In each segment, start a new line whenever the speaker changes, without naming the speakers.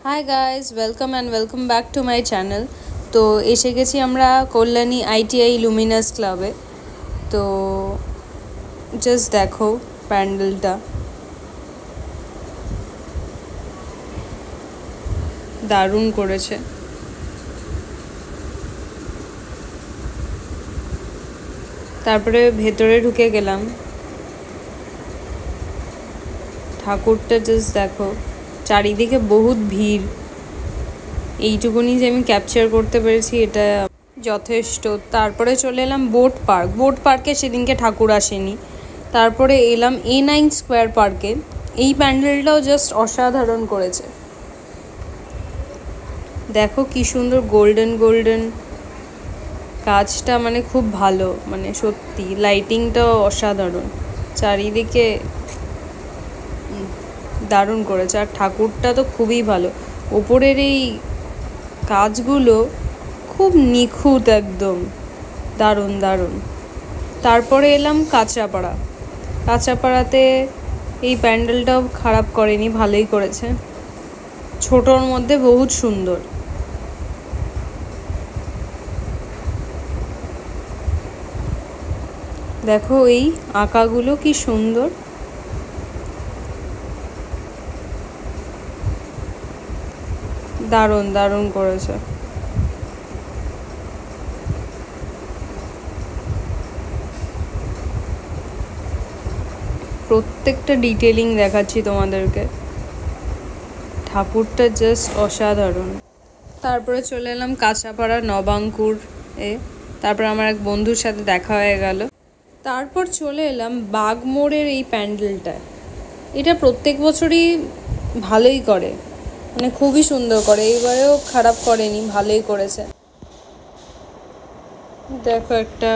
Hi guys, welcome back to my channel. তো এসে গেছি আমরা কল্যাণী আইটিআই লুমিনাস ক্লাবে। তো জাস্ট দেখো প্যান্ডেলটা, দারুণ করেছে। তারপরে ভেতরে ঢুকে গেলাম, ঠাকুরটা জাস্ট দেখো, চারিদিকে বহুত ভিড়। এইটুকুনি যে আমি ক্যাপচার করতে পেরেছি এটা যথেষ্ট। তারপরে চলে এলাম বোট পার্কে সেদিনকে ঠাকুর আসেনি। তারপরে এলাম A9 স্কোয়ার পার্কে। এই প্যান্ডেলটাও জাস্ট অসাধারণ করেছে। দেখো কি সুন্দর গোল্ডেন কাজটা, মানে খুব ভালো, মানে সত্যি লাইটিংটাও অসাধারণ, চারিদিকে দারুণ করেছে। আর ঠাকুরটা তো খুবই ভালো, ওপরের এই কাজগুলো খুব নিখুঁত, একদম দারুণ। তারপরে এলাম কাঁচরাপাড়াতে এই প্যান্ডেলটাও খারাপ করেনি, ভালোই করেছে, ছোটোর মধ্যে বহুত সুন্দর। দেখো এই আঁকাগুলো কি সুন্দর, দারুণ করেছে। প্রত্যেকটা ডিটেলিং দেখাচ্ছি তোমাদেরকে, ঠাকুরটা জাস্ট অসাধারণ। তারপরে চলে এলাম কাঁচরাপাড়া নবাঙ্কুর তারপর আমার এক বন্ধুর সাথে দেখা হয়ে গেল। তারপর চলে এলাম বাগমোড়ের এই প্যান্ডেলটায়। এটা প্রত্যেক বছরই ভালোই করে, মানে খুবই সুন্দর করে, এইবারেও খারাপ করেনি, ভালোই করেছে। দেখো একটা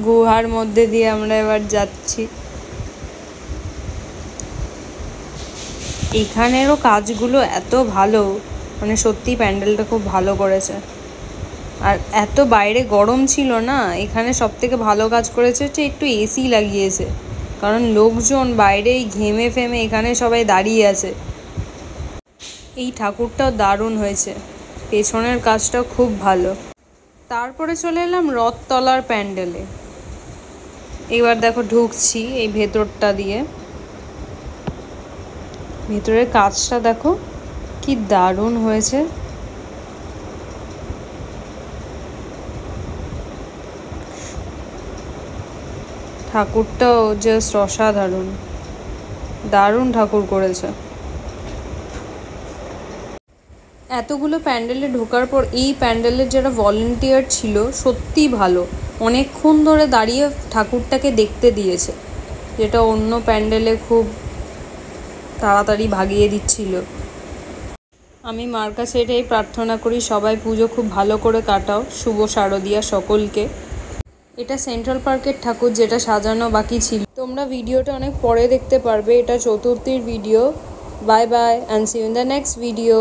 গুহার মধ্যে দিয়ে আমরা এবার যাচ্ছি। এখানেরও কাজগুলো এত ভালো, মানে সত্যি প্যান্ডেলটা খুব ভালো করেছে। আর এত বাইরে গরম ছিল না, এখানে সব থেকে ভালো কাজ করেছে যে একটু এসি লাগিয়েছে, কারণ লোকজন বাইরেই ঘেমে ফেমে এখানে সবাই দাঁড়িয়ে আছে। এই ঠাকুরটাও দারুণ হয়েছে, পেছনের কাজটাও খুব ভালো। তারপরে চলে এলাম রথতলার প্যান্ডেলে। এবার দেখো ঢুকছি এই ভেতরটা দিয়ে, ভেতরের কাজটা দেখো কি দারুণ হয়েছে। ঠাকুরটাও জাস্ট অসাধারণ, দারুণ ঠাকুর করেছে। এতগুলো প্যান্ডেলে ঢোকার পর এই প্যান্ডেলের যারা ভলেন্টিয়ার ছিল সত্যিই ভালো, অনেকক্ষণ ধরে দাঁড়িয়ে ঠাকুরটাকে দেখতে দিয়েছে, যেটা অন্য প্যান্ডেলে খুব তাড়াতাড়ি ভাগিয়ে দিচ্ছিল। আমি মার কাছে এটাই প্রার্থনা করি, সবাই পুজো খুব ভালো করে কাটাও, শুভ শারদিয়া সকলকে। এটা সেন্ট্রাল পার্কের ঠাকুর, যেটা সাজানো বাকি ছিল। তোমরা ভিডিওটা অনেক পরে দেখতে পারবে, এটা চতুর্থীর ভিডিও। Bye and see you in the next video.